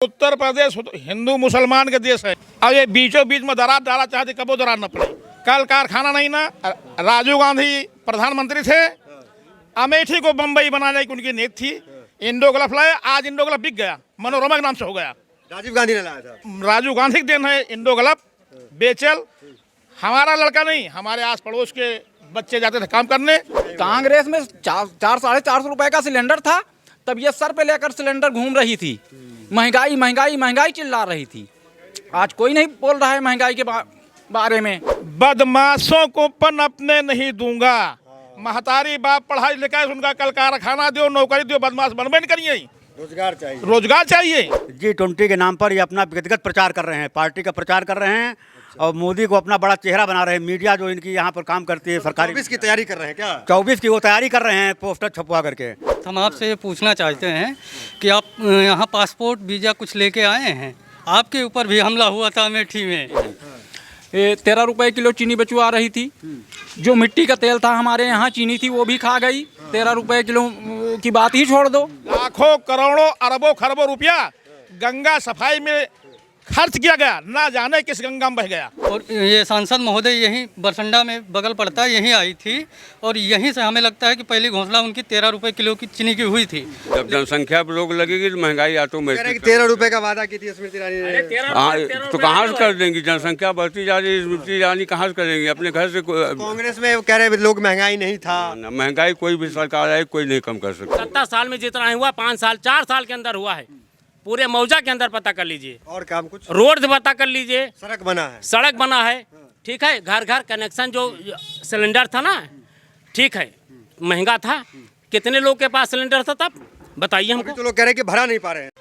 उत्तर प्रदेश हिंदू मुसलमान के देश है। अब ये बीचों बीच में दरार डाला चाहते, कबो दरार न पड़े। कल कारखाना नहीं ना, राजीव गांधी प्रधानमंत्री थे, अमेठी को बंबई बनाने की उनकी नीति थी। इंडो ग्लफ लाए, आज इंडो ग्लफ बिक गया, मनोरमा के नाम से हो गया। राजीव गांधी ने लाया था। राजीव गांधी के देन है इंडो ग्लफ। बेचल हमारा लड़का नहीं, हमारे आस पड़ोस के बच्चे जाते थे काम करने। कांग्रेस में 400-450 रुपए का सिलेंडर था, तब ये सर पे लेकर सिलेंडर घूम रही थी। महंगाई महंगाई महंगाई चिल्ला रही थी। आज कोई नहीं बोल रहा है महंगाई के बारे में। बदमाशों को पनपने नहीं दूंगा। महतारी बाप पढ़ाई लिखाई उनका कल कारखाना दो, नौकरी दो, बदमाश बनबे नहीं करिए। रोजगार चाहिए, रोजगार चाहिए। G20 के नाम पर ये अपना व्यक्तिगत प्रचार कर रहे हैं, पार्टी का प्रचार कर रहे हैं और मोदी को अपना बड़ा चेहरा बना रहे हैं। मीडिया जो इनकी यहाँ पर काम करती है सरकारी, 24 की तैयारी कर रहे हैं क्या? 24 की वो तैयारी कर रहे हैं, पोस्टर छपवा करके। हम आपसे ये पूछना चाहते हैं कि आप यहाँ पासपोर्ट वीज़ा कुछ लेके आए हैं, आपके ऊपर भी हमला हुआ था अमेठी में। 13 रुपए किलो चीनी बचवा रही थी। जो मिट्टी का तेल था हमारे यहाँ, चीनी थी वो भी खा गई। 13 रुपए किलो की बात ही छोड़ दो। लाखों करोड़ों अरबों खरबों रुपया गंगा सफाई में खर्च किया गया, ना जाने किस गंगा में बह गया। और ये सांसद महोदय यहीं बरसंडा में बगल पड़ता है, यहीं आई थी और यहीं से हमें लगता है कि पहली घोषणा उनकी 13 रुपए किलो की चीनी की हुई थी। जब जनसंख्या पर रोक लगेगी तो महंगाई ऑटोमेटिक। 13 रुपए का वादा की थी स्मृति ईरानी ने। हाँ, तो कहाँ से कर देंगी? जनसंख्या बढ़ती जा रही है, स्मृति ईरानी कहाँ से करेंगी? अपने घर से कांग्रेस में कह रहे लोग महंगाई नहीं था। महंगाई कोई भी सरकार आए कोई नहीं कम कर सकता। 70 साल में जितना हुआ 5 साल 4 साल के अंदर हुआ है। पूरे मौजा के अंदर पता कर लीजिए। और काम कुछ रोड पता कर लीजिए, सड़क बना है, सड़क बना है, ठीक है। घर घर कनेक्शन जो सिलेंडर था ना, ठीक है, महंगा था। कितने लोग के पास सिलेंडर था तब बताइए हमको। तो लोग कह रहे हैं कि भरा नहीं पा रहे हैं।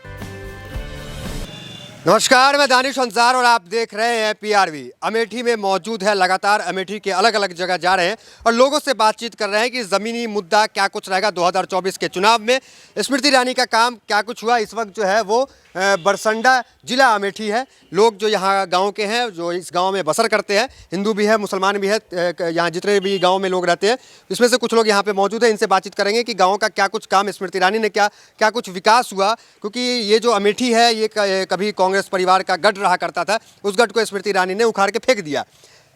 नमस्कार, मैं दानिश अंसार और आप देख रहे हैं PRV। अमेठी में मौजूद है, लगातार अमेठी के अलग अलग जगह जा रहे हैं और लोगों से बातचीत कर रहे हैं कि ज़मीनी मुद्दा क्या कुछ रहेगा 2024 के चुनाव में। स्मृति ईरानी का काम क्या कुछ हुआ। इस वक्त जो है वो बरसंडा जिला अमेठी है। लोग जो यहाँ गांव के हैं, जो इस गांव में बसर करते हैं, हिंदू भी है, मुसलमान भी है, यहाँ जितने भी गांव में लोग रहते हैं, इसमें से कुछ लोग यहाँ पे मौजूद हैं। इनसे बातचीत करेंगे कि गांव का क्या कुछ काम स्मृति ईरानी ने क्या कुछ विकास हुआ। क्योंकि ये जो अमेठी है ये कभी कांग्रेस परिवार का गढ़ रहा करता था, उस गढ़ को स्मृति ईरानी ने उखाड़ के फेंक दिया।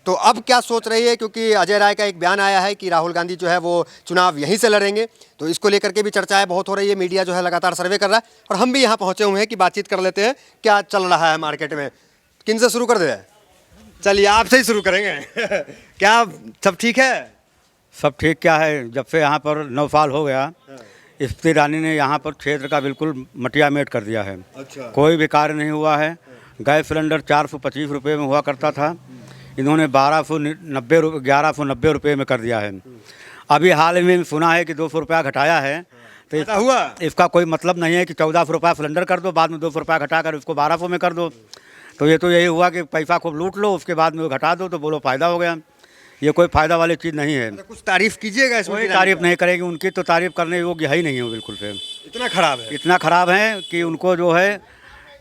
तो अब क्या सोच रही है, क्योंकि अजय राय का एक बयान आया है कि राहुल गांधी जो है वो चुनाव यहीं से लड़ेंगे, तो इसको लेकर के भी चर्चाएं बहुत हो रही है। मीडिया जो है लगातार सर्वे कर रहा है और हम भी यहाँ पहुँचे हुए हैं कि बातचीत कर लेते हैं क्या चल रहा है मार्केट में। किन से शुरू कर दे? चलिए आपसे ही शुरू करेंगे। क्या सब ठीक है? सब ठीक क्या है, जब से यहाँ पर 9 साल हो गया, स्मृति ईरानी ने यहाँ पर क्षेत्र का बिल्कुल मटियामेट कर दिया है। अच्छा। कोई भी कार्य नहीं हुआ है। गैस सिलेंडर 425 रुपये में हुआ करता था, इन्होंने 1190 रुपये में कर दिया है। अभी हाल में सुना है कि 200 रुपया घटाया है, तो इसका कोई मतलब नहीं है कि 1400 रुपया सिलेंडर कर दो, बाद में 200 रुपया घटाकर उसको 1200 में कर दो। तो ये तो यही हुआ कि पैसा खूब लूट लो, उसके बाद में वो घटा दो तो बोलो फ़ायदा हो गया। ये कोई फ़ायदा वाली चीज़ नहीं है। कुछ तारीफ कीजिएगा इसमें। कोई तारीफ नहीं करेगी, उनकी तो तारीफ करने योग्य है ही नहीं है बिल्कुल से। इतना खराब है? इतना खराब है कि उनको जो है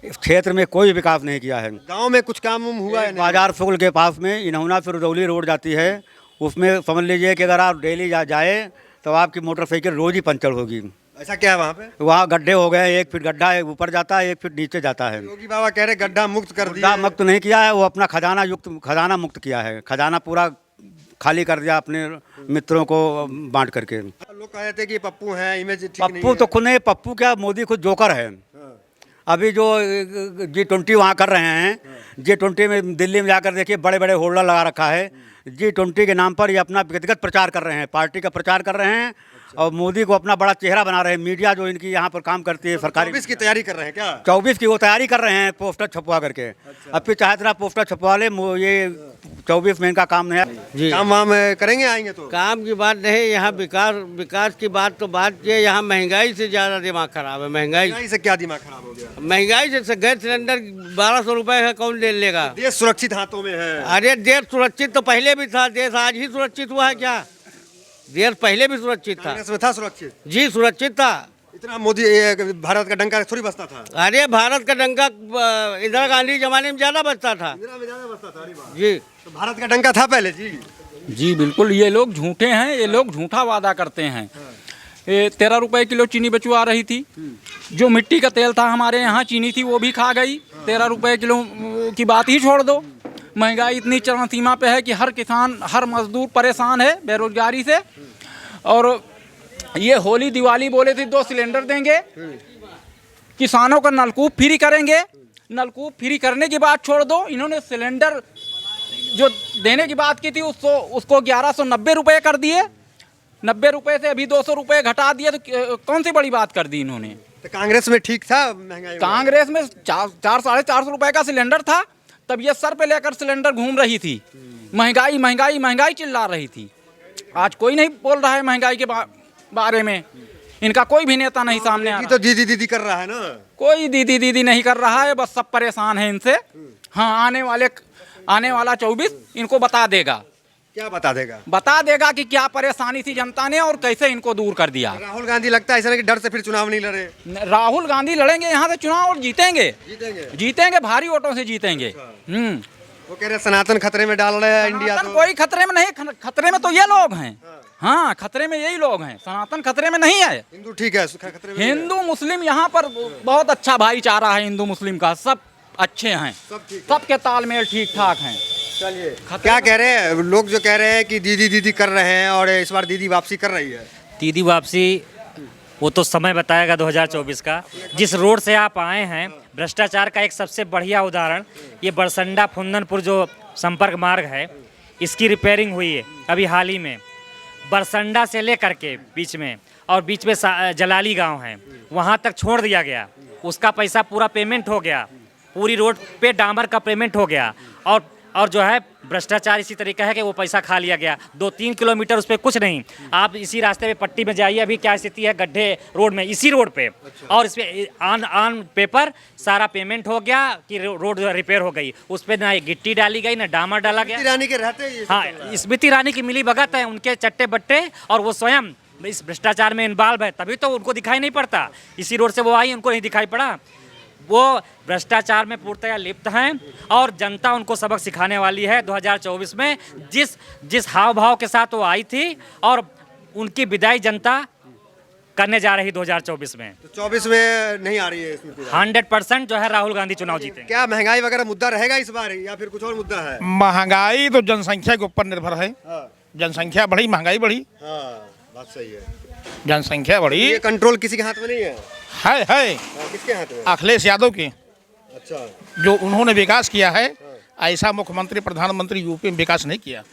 इस क्षेत्र में कोई विकास नहीं किया है। गांव में कुछ काम हुआ है? बाजार फुल के पास में इन्हौना से रुदौली रोड जाती है, उसमें समझ लीजिए कि अगर आप डेली जाए तो आपकी मोटरसाइकिल रोज़ ही पंचर होगी। ऐसा क्या है वहाँ पे? वहाँ गड्ढे हो गए, 1 फीट गड्ढा है, ऊपर जाता है, 1 फीट नीचे जाता है। योगी बाबा कह रहे गड्ढा मुक्त कर दिया। गड्ढा मुक्त नहीं किया है, वो अपना खजाना मुक्त किया है। खजाना पूरा खाली कर दिया अपने मित्रों को बांट करके। लोग कह रहे थे कि पप्पू हैं, इमेज ठीक नहीं पप्पू है। तो खुद नहीं, पप्पू क्या, मोदी खुद जोकर है। अभी जो G20 वहाँ कर रहे हैं, G20 में दिल्ली में जाकर देखिए बड़े बड़े होल्डर लगा रखा है। G20 के नाम पर ये अपना व्यक्तिगत प्रचार कर रहे हैं, पार्टी का प्रचार कर रहे हैं और मोदी को अपना बड़ा चेहरा बना रहे हैं। मीडिया जो इनकी यहाँ पर काम करती है सरकारी, 24 की तैयारी कर रहे हैं क्या? 24 की वो तैयारी कर रहे हैं, पोस्टर छपवा करके। अब फिर चाहे इतना पोस्टर छपवा ले, ये 24 में इनका काम नहीं है जी। काम वाम करेंगे आएंगे तो? काम की बात नहीं, यहाँ विकास की बात तो बात ये, यहाँ महंगाई से ज़्यादा दिमाग खराब है। महंगाई से क्या दिमाग खराब हो गया? महंगाई से गैस सिलेंडर 1200 रुपये का कौन ले लेगा? देश सुरक्षित हाथों में है। अरे देश सुरक्षित तो पहले भी था, देश आज ही सुरक्षित हुआ है क्या? देश पहले भी सुरक्षित था। कांग्रेस में था सुरक्षित? जी सुरक्षित था। इतना मोदी भारत का डंका थोड़ी बसता था। अरे भारत का डंका इंदिरा गांधी जमाने में ज़्यादा बचता था। इंदिरा में ज्यादा बसता था। अरे वाह। जी तो भारत का डंका था पहले जी। जी बिल्कुल, ये लोग झूठे हैं, ये लोग झूठा वादा करते हैं। 13 रुपए किलो चीनी बेचवा रही थी। जो मिट्टी का तेल था हमारे यहाँ चीनी थी वो भी खा गई। 13 रुपए किलो की बात ही छोड़ दो। महंगाई इतनी चरम सीमा पे है कि हर किसान हर मजदूर परेशान है बेरोजगारी से। और ये होली दिवाली बोले थे 2 सिलेंडर देंगे, किसानों का नलकूप फ्री करेंगे। नलकूप फ्री करने की बात छोड़ दो, इन्होंने सिलेंडर जो देने की बात की थी उसको 1190 रुपये कर दिए। 90 रुपये से अभी 200 रुपये घटा दिए, तो कौन सी बड़ी बात कर दी इन्होंने। तो कांग्रेस में ठीक था महंगाई? कांग्रेस में 400-450 रुपये का सिलेंडर था, तब ये सर पे लेकर सिलेंडर घूम रही थी। महंगाई महंगाई महंगाई चिल्ला रही थी। आज कोई नहीं बोल रहा है महंगाई के बारे में। इनका कोई भी नेता नहीं सामने आ रहा। तो दीदी दीदी कर रहा है ना। कोई दीदी दीदी नहीं कर रहा है, बस सब परेशान है इनसे। हाँ, आने वाला 24 इनको बता देगा। क्या बता देगा? बता देगा कि क्या परेशानी थी जनता ने और कैसे इनको दूर कर दिया। राहुल गांधी लगता है ऐसा कि डर से फिर चुनाव नहीं लड़े। राहुल गांधी लड़ेंगे यहाँ से चुनाव और जीतेंगे भारी वोटों से जीतेंगे। वो कह रहे सनातन खतरे में डाल रहे हैं इंडिया। सनातन कोई खतरे में नहीं, खतरे में तो ये लोग हैं। हाँ, खतरे में यही लोग हैं, सनातन खतरे में नहीं है। हिंदू ठीक है, खतरे में हिंदू मुस्लिम यहाँ पर बहुत अच्छा भाईचारा है। हिंदू मुस्लिम का सब अच्छे हैं, सबके तालमेल ठीक ठाक हैं। चलिए, क्या कह रहे हैं लोग? जो कह रहे हैं कि दीदी दीदी कर रहे हैं और इस बार दीदी वापसी कर रही है। दीदी वापसी वो तो समय बताएगा 2024 का। जिस रोड से आप आए हैं, भ्रष्टाचार का एक सबसे बढ़िया उदाहरण ये बरसंडा फुंदनपुर जो संपर्क मार्ग है, इसकी रिपेयरिंग हुई है अभी हाल ही में। बरसंडा से लेकर के बीच में जलाली गांव है, वहां तक छोड़ दिया गया। उसका पैसा पूरा पेमेंट हो गया, पूरी रोड पे डामर का पेमेंट हो गया। और जो है भ्रष्टाचार इसी तरीका है कि वो पैसा खा लिया गया। 2-3 किलोमीटर उस पर कुछ नहीं। आप इसी रास्ते पे पट्टी में जाइए, अभी क्या स्थिति है गड्ढे रोड में, इसी रोड पे। और इस पे ऑन पेपर सारा पेमेंट हो गया कि रोड रिपेयर हो गई। उस पर ना गिट्टी डाली गई ना डामर डाला गया। रानी के रहते हैं। हाँ, स्मृति ईरानी की मिली भगत है, उनके चट्टे बट्टे, और वो स्वयं इस भ्रष्टाचार में इन्वॉल्व है, तभी तो उनको दिखाई नहीं पड़ता। इसी रोड से वो आई, उनको नहीं दिखाई पड़ा। वो भ्रष्टाचार में पूर्णतया लिप्त हैं और जनता उनको सबक सिखाने वाली है 2024 में। जिस हाव भाव के साथ वो आई थी और उनकी विदाई जनता करने जा रही 2024 में। तो 24 में नहीं आ रही है इसमें? 100% जो है राहुल गांधी चुनाव जीतेंगे। क्या महंगाई वगैरह मुद्दा रहेगा इस बार या फिर कुछ और मुद्दा है? महंगाई तो जनसंख्या के ऊपर निर्भर है। जनसंख्या बढ़ी, महंगाई बढ़ी। बात सही है। जनसंख्या बढ़ी, ये कंट्रोल किसी के हाथ में नहीं है। किसके हाथ में? अखिलेश यादव के। अच्छा, जो उन्होंने विकास किया है, ऐसा मुख्यमंत्री प्रधानमंत्री यूपी में विकास नहीं किया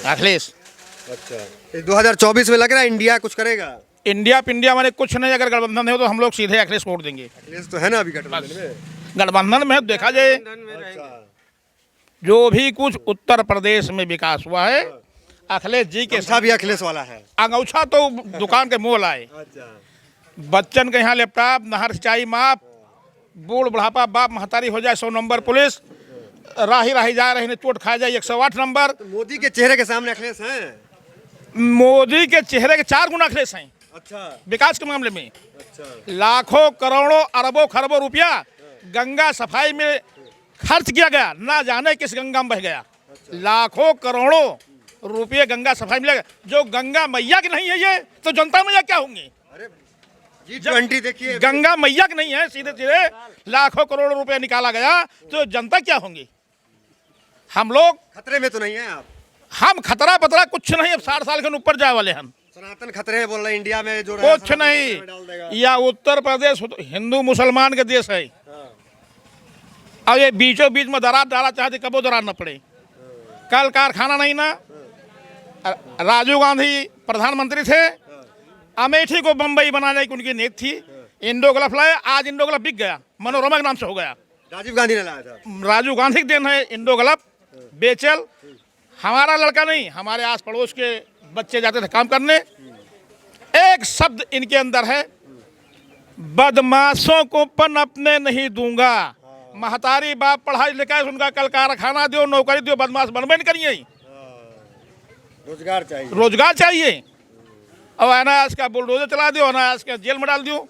अखिलेश। अच्छा, 2024 में लग रहा है इंडिया कुछ करेगा? इंडिया पिंडिया मैंने कुछ नहीं। अगर गठबंधन है तो हम लोग सीधे अखिलेश वोट देंगे। अखिलेश तो है ना अभी गठबंधन में। गठबंधन में देखा जाए जो भी कुछ उत्तर प्रदेश में विकास हुआ है, अखिलेश जी के साथ भी अखिलेश वाला है। अंगूठा तो दुकान के मोल आए। बच्चन के यहाँ लैपटॉप, नहर सिंचाई माफ, बूढ़ बुढ़ापा बाप महतारी हो जाए 100 नंबर पुलिस, राही जा रही ने चोट खा जाए 108 नंबर। तो मोदी के चेहरे के सामने अखिलेश हैं। मोदी के चेहरे के 4 गुना अखिलेश हैं। अच्छा, विकास के मामले में लाखों करोड़ों अरबों खरबों रुपया गंगा सफाई में खर्च किया गया, ना जाने किस गंगा में बह गया। लाखों करोड़ों रुपये गंगा सफाई में, जो गंगा मैया की नहीं है ये तो जनता मैया क्या होंगी? G20 देखिए, गंगा मैया की नहीं है, सीधे सीधे लाखों करोड़ रुपए निकाला गया तो जनता क्या होंगी? हम लोग खतरे में तो नहीं है आप? हम खतरा पतरा कुछ नहीं। अब 60 साल के ऊपर जाए वाले हम। सनातन खतरे बोल रहे इंडिया में जो कुछ नहीं। या उत्तर प्रदेश हिंदू मुसलमान का देश है, और ये बीचों बीच में दरार डाला चाहते कबो दरार न पड़े। कल कारखाना नहीं ना, राजीव गांधी प्रधानमंत्री थे, अमेठी को बंबई बनाने की उनकी नीति थी। इंडो ग्लफ लाए, आज इंडो ग्लफ बिक गया, मनोरमा के नाम से हो गया। राजीव गांधी ने लाया था। राजीव गांधी की देन है इंडो ग्लफ। बेचल हमारा लड़का नहीं, हमारे आस पड़ोस के बच्चे जाते थे काम करने। एक शब्द इनके अंदर है, बदमाशों को पनपने नहीं दूंगा। महतारी बाप पढ़ाई लिखाई उनका कल कारखाना दो, नौकरी दो, बदमाश बनबे नहीं करिए। रोजगार चाहिए। और अनायास का बुलडोजर चला दो, अनायास का जेल में डाल दो।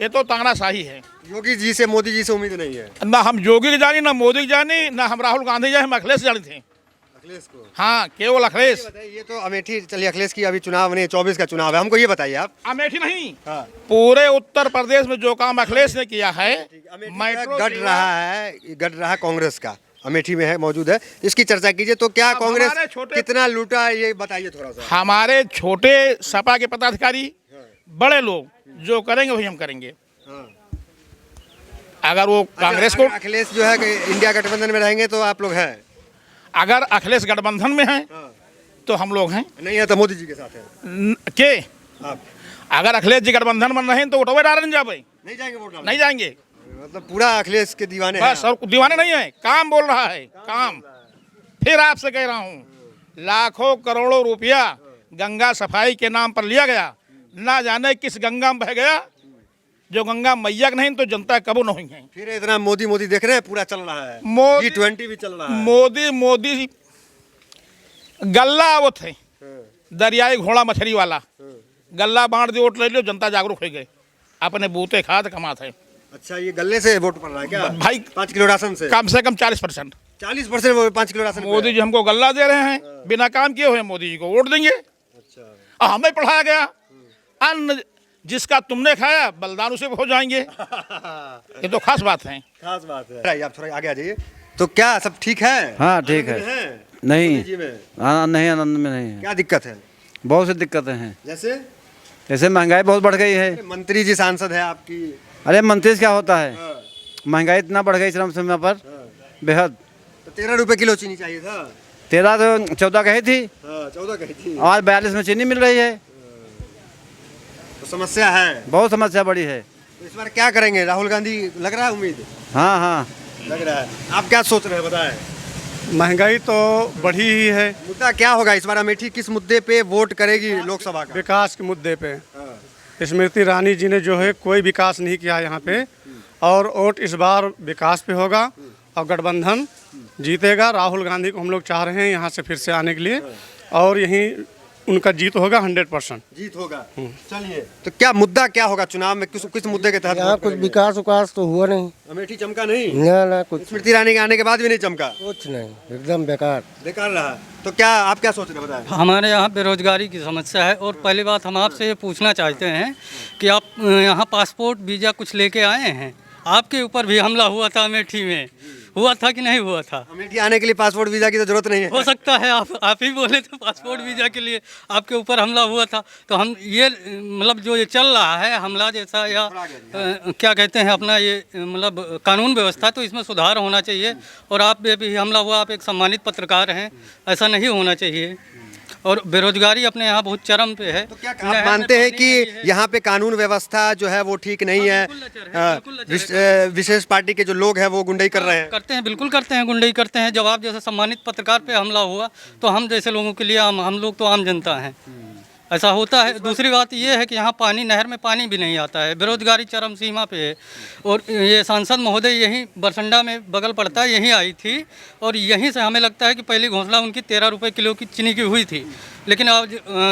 ये तो तानाशाही है। योगी जी से, मोदी जी से उम्मीद नहीं है? ना हम योगी की जानी, ना मोदी की जानी, ना हम राहुल गांधी जाए, हम अखिलेश जानी थे। अखिलेश को। हाँ, केवल अखिलेश। ये तो अमेठी, चलिए अखिलेश की अभी चुनाव नहीं, 24 का चुनाव है, हमको ये बताइए आप। अमेठी नहीं, हाँ। पूरे उत्तर प्रदेश में जो काम अखिलेश ने किया है, मेट्रो गढ़ रहा है, गढ़ रहा कांग्रेस का, अमेठी में है, मौजूद है, इसकी चर्चा कीजिए। तो क्या कांग्रेस कितना लूटा, ये बताइए थोड़ा सा। हमारे छोटे सपा के पदाधिकारी, बड़े लोग जो करेंगे वही हम करेंगे। अगर वो कांग्रेस को, अखिलेश जो है कि इंडिया गठबंधन में रहेंगे तो आप लोग हैं, अगर अखिलेश गठबंधन में हैं तो हम लोग हैं, नहीं है तो मोदी जी के साथ है के आप। अगर अखिलेश जी गठबंधन में रहें तो वोटवे डालने जाए, नहीं जाएंगे वोट डालने? नहीं जाएंगे, मतलब पूरा अखिलेश के दीवाने बस। और दीवाने नहीं है, काम बोल रहा है, काम। फिर आपसे कह रहा हूँ, लाखों करोड़ों रुपया गंगा सफाई के नाम पर लिया गया, ना जाने किस गंगा में बह गया, जो गंगा मैया के नहीं तो जनता कबू नहीं है। फिर इतना मोदी मोदी देख रहे हैं, पूरा चल रहा है, मोदी G20 भी चल रहा है। मोदी गल्ला वो थे, दरियाई घोड़ा मछली वाला, गल्ला बांट दे वोट ले लो, जनता जागरूक हो गए, अपने बूते खाद कमाते हैं। अच्छा, ये गल्ले से वोट पड़ रहा है क्या भाई? 5 किलो राशन से कम 40%। 40% वो 5 किलो राशन। मोदी जी हमको गल्ला दे रहे हैं, बिना काम किए हुए मोदी जी को वोट देंगे। अच्छा, और हमें पढ़ाया गया, अन्न जिसका तुमने खाया बलिदान उसे हो जाएंगे। ये तो खास बात है, खास बात है। आप थोड़ा आगे आ जाइए। तो क्या सब ठीक है? हाँ ठीक आनंद है। में नहीं, मोदी जी में नहीं आनंद में नहीं है, क्या दिक्कत है? बहुत सी दिक्कतें हैं। जैसे महंगाई बहुत बढ़ गई है। मंत्री जी सांसद है आपकी। अरे मंत्री से क्या होता है, महंगाई इतना बढ़ गई श्रम समय पर, बेहद। तो 13 रुपए किलो चीनी चाहिए था। 13 तो 14 कही थी, 14 कही थी, आज 42 में चीनी मिल रही है। तो समस्या है, बहुत समस्या बड़ी है। तो इस बार क्या करेंगे? राहुल गांधी लग रहा है उम्मीद? हाँ हाँ लग रहा है। आप क्या सोच रहे हैं, बताएं। महंगाई तो बढ़ी ही है। मुद्दा क्या होगा इस बार? अमेठी किस मुद्दे पे वोट करेगी लोकसभा का? विकास के मुद्दे पे स्मृति ईरानी जी ने जो है कोई विकास नहीं किया यहाँ पे, और वोट इस बार विकास पे होगा और गठबंधन जीतेगा। राहुल गांधी को हम लोग चाह रहे हैं यहाँ से फिर से आने के लिए, और यहीं उनका जीत होगा, 100% जीत होगा। चलिए, तो क्या मुद्दा क्या होगा चुनाव में? किस मुद्दे के तहत? यहाँ कुछ विकास उकास तो हुआ नहीं। अमेठी चमका नहीं? ना कुछ, स्मृति ईरानी के आने के बाद भी नहीं चमका? कुछ नहीं, एकदम बेकार रहा। तो क्या आप क्या सोच रहे हैं, बताएं। हमारे यहाँ बेरोजगारी की समस्या है, और पहली बात हम आपसे ये पूछना चाहते हैं कि आप यहाँ पासपोर्ट वीज़ा कुछ लेके आए हैं? आपके ऊपर भी हमला हुआ था अमेठी में, हुआ था कि नहीं हुआ था? अमेठी आने के लिए पासपोर्ट वीजा की तो जरूरत नहीं है। हो सकता है आप ही बोले थे पासपोर्ट वीज़ा के लिए आपके ऊपर हमला हुआ था। तो हम ये मतलब जो ये चल रहा है हमला जैसा, या क्या कहते हैं अपना ये मतलब कानून व्यवस्था, तो इसमें सुधार होना चाहिए। और आप पे भी हमला हुआ, आप एक सम्मानित पत्रकार हैं, ऐसा नहीं होना चाहिए। और बेरोजगारी अपने यहाँ बहुत चरम पे है। तो क्या आप मानते हैं कि यहाँ पे कानून व्यवस्था जो है वो ठीक नहीं है? विशेष पार्टी के जो लोग हैं वो गुंडाई कर रहे हैं? करते हैं, बिल्कुल करते हैं, गुंडाई करते हैं। जब आप जैसे सम्मानित पत्रकार पे हमला हुआ तो हम जैसे लोगों के लिए, हम लोग तो आम जनता हैं, ऐसा होता है। दूसरी बात ये है कि यहाँ पानी, नहर में पानी भी नहीं आता है, बेरोजगारी चरम सीमा पे है। और ये सांसद महोदय यहीं बरसंडा में बगल पड़ता है, यहीं आई थी, और यहीं से हमें लगता है कि पहली घोषणा उनकी 13 रुपये किलो की चीनी की हुई थी, लेकिन अब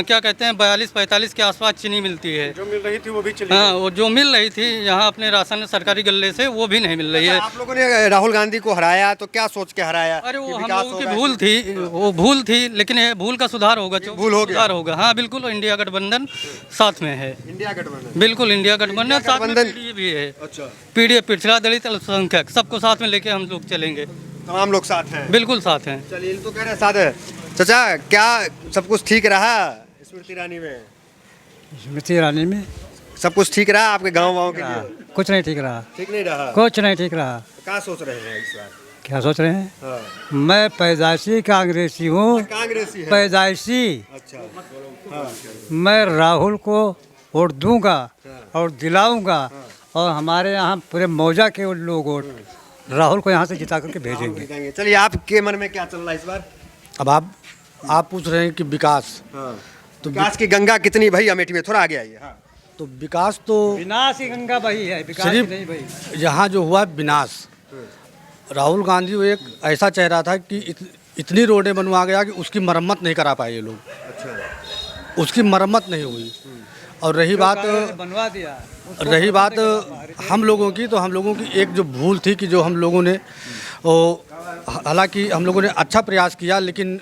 क्या कहते हैं 42-45 के आसपास चीनी मिलती है। जो मिल रही थी वो भी चली। हाँ, वो जो मिल रही थी यहाँ अपने राशन सरकारी गल्ले से, वो भी नहीं मिल रही है। आप लोगों ने राहुल गांधी को हराया तो क्या सोच के हराया? अरे वो हम लोगों की भूल थी, वो भूल थी, लेकिन ये भूल का सुधार होगा। भूल हो गया, सुधार होगा। हाँ बिल्कुल, इंडिया गठबंधन साथ में है। इंडिया गठबंधन, बिल्कुल इंडिया गठबंधन साथ में, पीडीए भी है। अच्छा, पीडीए पिछड़ा दलित अल्पसंख्यक सबको साथ में लेके हम लोग चलेंगे। तमाम लोग साथ हैं? बिल्कुल साथ हैं। चलिए, तो कह रहे हैं साथ है। चाचा, क्या सब कुछ ठीक रहा स्मृति ईरानी में? स्मृति ईरानी में सब कुछ ठीक रहा आपके गाँव के लिए? कुछ नहीं ठीक रहा, ठीक नहीं रहा। कुछ नहीं ठीक रहा। क्या सोच रहे हैं इस बार? क्या सोच रहे हैं? हाँ। मैं पैदाइशी कांग्रेसी हूँ, कांग्रेसी है? पैदाइशी। अच्छा, हाँ। मैं राहुल को वोट दूंगा और दिलाऊंगा, और हमारे यहाँ पूरे मौजा के लोग वोट राहुल को यहाँ से जिता करके भेजेंगे। चलिए, आपके मन में क्या चल रहा है इस बार? अब आप पूछ रहे हैं कि विकास, तो विकास की गंगा कितनी भाई अमेठी में? थोड़ा आगे आइए। हाँ। तो विकास तो विनाश की गंगा बही है, विकास सिर्फ नहीं बही। यहाँ जो हुआ विनाश, राहुल गांधी वो एक ऐसा चेहरा था कि इतनी रोडें बनवा गया कि उसकी मरम्मत नहीं करा पाए ये लोग। अच्छा, उसकी मरम्मत नहीं हुई। और रही बात हम लोगों की, तो हम लोगों की एक जो भूल थी कि जो हम लोगों ने वो हालांकि हम लोगों ने अच्छा प्रयास किया, लेकिन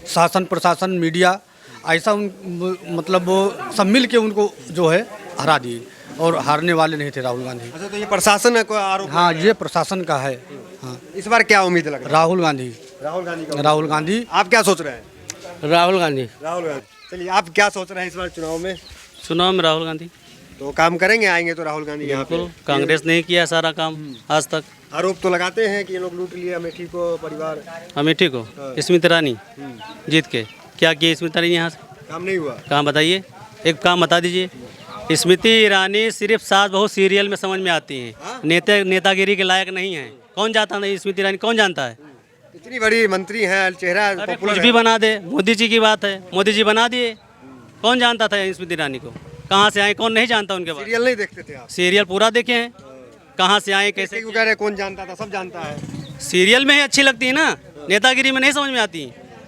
शासन प्रशासन मीडिया ऐसा मतलब वो सब मिल के उनको जो है हरा दिए, और हारने वाले नहीं थे राहुल गांधी। अच्छा, तो ये प्रशासन को आरोप? हाँ, ये प्रशासन का है। हाँ, इस बार क्या उम्मीद लग रही है? राहुल गांधी। राहुल गांधी। आप क्या सोच रहे हैं? राहुल गांधी। राहुल गांधी। चलिए, आप क्या सोच रहे हैं इस बार चुनाव में? चुनाव में राहुल गांधी तो काम करेंगे, आएंगे तो राहुल गांधी यहाँ पे? कांग्रेस नहीं किया सारा काम आज तक। आरोप तो लगाते हैं कि ये लोग लूट लिए अमेठी को, परिवार। अमेठी को स्मृति ईरानी जीत के क्या किया? स्मृति ईरानी यहाँ से काम नहीं हुआ। काम बताइए, एक काम बता दीजिए। स्मृति ईरानी सिर्फ सास बहू सीरियल में समझ में आती हैं, नेतागिरी के लायक नहीं है। कौन जाता नहीं स्मृति ईरानी, कौन जानता है? इतनी बड़ी मंत्री हैं, चेहरा कुछ भी बना दे, मोदी जी की बात है, मोदी जी बना दिए। कौन जानता था स्मृति ईरानी को? कहाँ से आए, कौन नहीं जानता उनके बारे में? सीरियल नहीं देखते थे आप? सीरियल पूरा देखे हैं, कहाँ से आए कैसे। क्यों कह रहे कौन जानता था? सब जानता है। सीरियल में ही अच्छी लगती है ना, नेतागिरी में नहीं समझ में आती।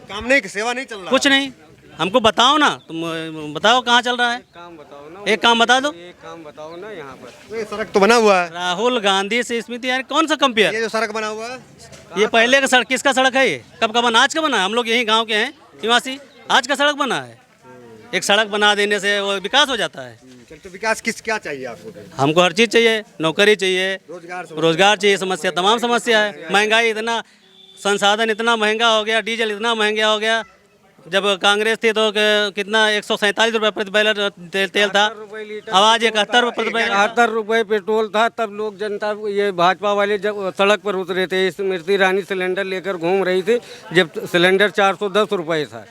काम नहीं, सेवा नहीं चल रहा? कुछ नहीं, हमको बताओ ना, तुम बताओ कहाँ चल रहा है। काम बताओ ना, एक काम बता दो। एक काम बताओ ना यहाँ पर। ये सड़क तो बना हुआ है। राहुल गांधी से स्मृति ईरानी कौन सा कंपेयर? ये जो सड़क बना हुआ है, ये पहले का सड़क, किसका सड़क है ये? कब का बना? आज का बना? हम लोग यही गांव के हैं निवासी, आज का सड़क बना है। एक सड़क बना देने से वो विकास हो जाता है। तो विकास क्या चाहिए आपको? हमको हर चीज़ चाहिए, नौकरी चाहिए, रोजगार चाहिए, समस्या तमाम समस्या है। महंगाई इतना, संसाधन इतना महंगा हो गया, डीजल इतना महंगा हो गया। जब कांग्रेस थी तो कितना 147 रुपये प्रति बैलर तेल था, आवाज 71 रुपये प्रति बैलर। 71 रुपये पेट्रोल था, तब लोग जनता ये भाजपा वाले जब सड़क पर उतरे थे। स्मृति ईरानी सिलेंडर लेकर घूम रही थी जब सिलेंडर 410 रुपये था।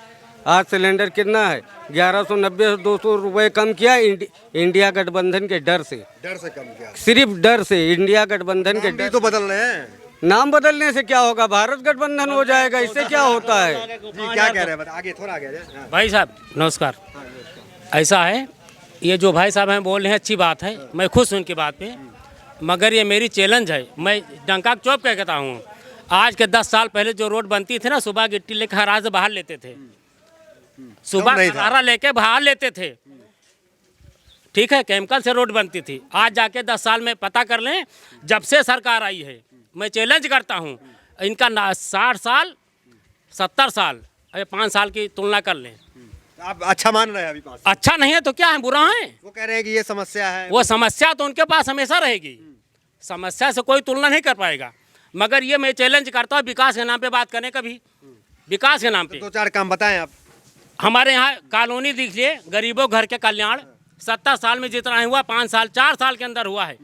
आज सिलेंडर कितना है? 1190 से 200 रुपये कम किया इंडिया गठबंधन के डर से। डर से कम किया? सिर्फ डर से, इंडिया गठबंधन के डर। तो बदल रहे हैं। नाम बदलने से क्या होगा? भारत गठबंधन हो जाएगा, इससे क्या होता है? जी, क्या कह रहे हैं? आगे थोड़ा आगे जाए। भाई साहब नमस्कार। ऐसा है, ये जो भाई साहब हैं बोल रहे हैं अच्छी बात है, मैं खुश हूँ उनकी बात पे, मगर ये मेरी चैलेंज है। मैं डंका चौप कह कहता हूँ, आज के 10 साल पहले जो रोड बनती थी ना, सुबह गिट्टी लेकर हरा से बाहर लेते थे, सुबह हरा लेके बाहर लेते थे, ठीक है, केमिकल से रोड बनती थी। आज जाके 10 साल में पता कर लें, जब से सरकार आई है, मैं चैलेंज करता हूँ इनका 60 साल 70 साल 5 साल की तुलना कर लें। आप अच्छा मान रहे हैं अभी? 5 अच्छा नहीं है तो क्या है, बुरा है? वो कह रहे हैं कि ये समस्या है। वो समस्या तो उनके पास हमेशा रहेगी, समस्या से कोई तुलना नहीं कर पाएगा। मगर ये मैं चैलेंज करता हूँ, विकास के नाम पे बात करने का भी, विकास के नाम पे 2-4 काम बताएं आप। हमारे यहाँ कॉलोनी दीजिए, गरीबों घर के कल्याण, 70 साल में जितना हुआ 5 साल 4 साल के अंदर हुआ है,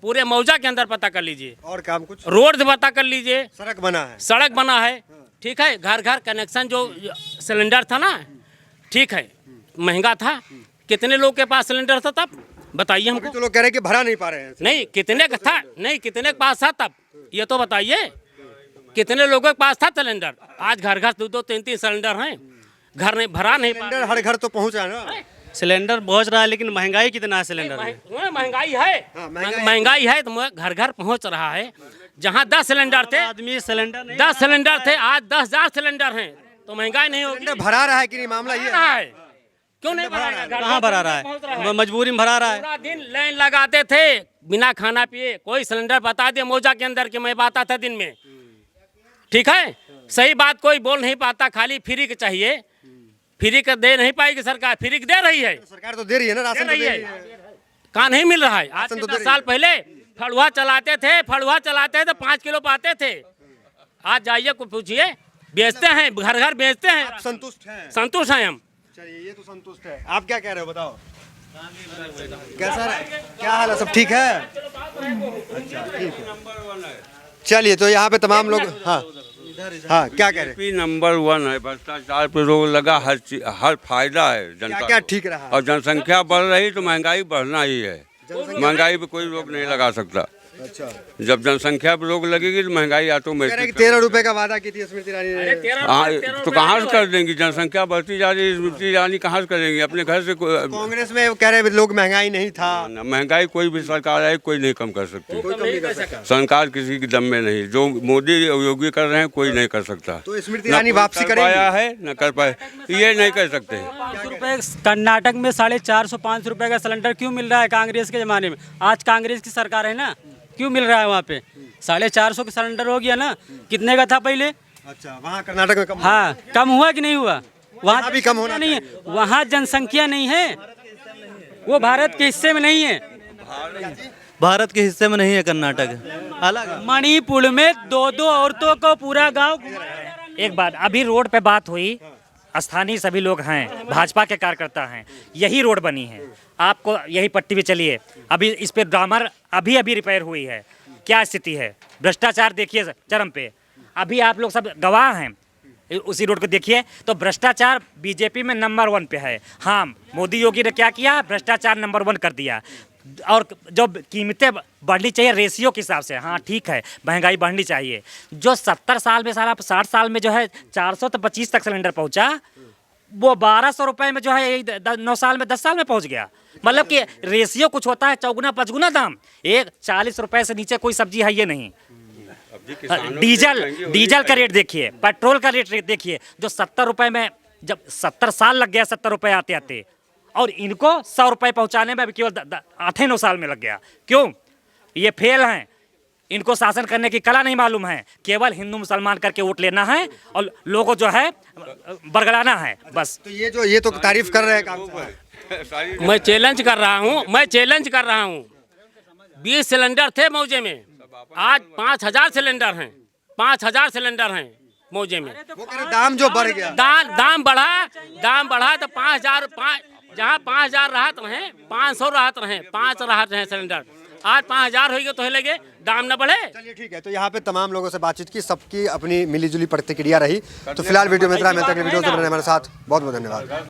पूरे मौजा के अंदर पता कर लीजिए। और काम कुछ? रोड पता कर लीजिए, सड़क बना है। सड़क बना है, ठीक है, घर घर कनेक्शन जो सिलेंडर था ना, ठीक है, महंगा था। कितने लोग के पास सिलेंडर था तब बताइए हमको? तो लोग कह रहे हैं कि भरा नहीं पा रहे हैं। नहीं, कितने का था? नहीं, कितने के पास था तब, ये तो बताइए। कितने लोगों के पास था सिलेंडर? आज घर घर 2-2 3-3 सिलेंडर हैं, घर नहीं भरा नहीं। सिलेंडर हर घर तो पहुंच रहा है ना? सिलेंडर पहुंच रहा है, लेकिन महंगाई कितना है सिलेंडर में? महंगाई है, महंगाई है तो घर घर पहुंच रहा है। जहां 10 सिलेंडर थे, आदमी सिलेंडर नहीं, 10 सिलेंडर थे, आज 10,000 सिलेंडर हैं, तो महंगाई नहीं होगी। भरा रहा है कि नहीं? मामला ये है, क्यों नहीं भरा रहा है? कहाँ भरा रहा है? मजबूरी में भरा रहा है। पूरा दिन लाइन लगाते थे बिना खाना पिए। कोई सिलेंडर बता दे मौजा के अंदर कि मैं आता था दिन में, ठीक है, सही बात कोई बोल नहीं पाता, खाली फ्री के चाहिए। फ्री का दे नहीं पाएगी सरकार, फ्री दे रही है सरकार, तो दे रही है ना, राशन दे रही है, कहाँ नहीं मिल रहा है। आज से 10 साल पहले फड़ुआ चलाते थे, 5 किलो पाते थे। आज जाइए को पूछिए, बेचते हैं, घर घर बेचते हैं। संतुष्ट हैं? संतुष्ट हैं हम। चलिए, ये तो संतुष्ट है। आप क्या कह रहे हो, बताओ कैसा, क्या हाल है? सब ठीक है? अच्छा, ठीक है। चलिए, तो यहाँ पे तमाम लोग, हाँ हाँ, क्या कह रहे हैं? नंबर 1 है, भ्रष्टाचार पे रोक लगा, हर फायदा है जनता क्या क्या को। ठीक रहा? और जनसंख्या बढ़ रही तो महंगाई बढ़ना ही है। महंगाई पे कोई रोक नहीं लगा सकता। अच्छा, जब जनसंख्या पे रोक लगेगी तो महंगाई ऑटोमेटिक। 13 रुपए का वादा की थी स्मृति ईरानी ने। हाँ, तो कहाँ से कर देंगी? जनसंख्या बढ़ती जा रही है, स्मृति ईरानी कहाँ से करेंगी? अपने घर से। कांग्रेस में वो कह रहे लोग महंगाई नहीं था। महंगाई कोई भी सरकार आए, कोई नहीं कम कर सकती। सरकार किसी की दम में नहीं। जो मोदी योगी कर रहे हैं, कोई नहीं कर सकता। तो स्मृति ईरानी वापसी करेंगी? पाया है न कर पाए, ये नहीं कर सकते। 500 रुपये कर्नाटक में 450-500 रुपये का सिलेंडर क्यों मिल रहा है कांग्रेस के ज़माने में? आज कांग्रेस की सरकार है ना, क्यों मिल रहा है वहाँ पे? 450 का सिलेंडर हो गया ना, कितने का था पहले? अच्छा, वहाँ कर्नाटक में कम। हाँ, कम हुआ कि नहीं हुआ? वहाँ भी कम होना नहीं है, वहाँ जनसंख्या नहीं है, वो भारत के हिस्से में नहीं है। भारत के हिस्से में नहीं है कर्नाटक, अलग है। मणिपुर में 2-2 औरतों को पूरा गांव। एक बात, अभी रोड पे बात हुई, स्थानीय सभी लोग हैं, भाजपा के कार्यकर्ता हैं, यही रोड बनी है, आपको यही पट्टी पे चलिए, अभी इस पे ड्रामर अभी रिपेयर हुई है, क्या स्थिति है, भ्रष्टाचार देखिए चरम पे, अभी आप लोग सब गवाह हैं, उसी रोड को देखिए, तो भ्रष्टाचार बीजेपी में नंबर 1 पे है। हाँ, मोदी योगी ने क्या किया, भ्रष्टाचार नंबर 1 कर दिया, और जो कीमतें बढ़नी चाहिए रेशियो के हिसाब से, हाँ ठीक है, महंगाई बढ़नी चाहिए, जो 70 साल में सारा 60 साल में जो है 425 तक सिलेंडर पहुंचा, वो 1200 रुपए में जो है 9 साल में 10 साल में पहुंच गया। मतलब कि रेशियो कुछ होता है, चौगुना पचगुना दाम, एक 40 रुपए से नीचे कोई सब्जी है ये नहीं। डीजल का रेट देखिए, पेट्रोल का रेट देखिए, जो 70 रुपए में, जब 70 साल लग गया 70 रुपए आते आते, और इनको 100 रुपए पहुंचाने में अभी केवल 8-9 साल में लग गया। क्यों? ये फेल हैं, इनको शासन करने की कला नहीं मालूम है, केवल हिंदू मुसलमान करके वोट लेना है और लोगों जो है बरगलाना है बस। तो ये तो तारीफ कर रहे हैं काम। मैं चैलेंज कर रहा हूँ, 20 सिलेंडर थे मौजे में, आज 5000 सिलेंडर हैं, 5000 सिलेंडर हैं मौजे में। वो कह रहे दाम जो बढ़ गया, दाम बढ़ा तो 5000, जहाँ 5000 राहत रहे, 500 राहत रहे, 5 राहत रहे सिलेंडर, आज 5000 हो गए तो लगे दाम न बढ़े। चलिए ठीक है, तो यहाँ पे तमाम लोगों से बातचीत की, सबकी अपनी मिलीजुली प्रतिक्रिया रही। तो फिलहाल वीडियो में इतना, मैं तक वीडियो से बनने हमारे साथ बहुत बहुत धन्यवाद।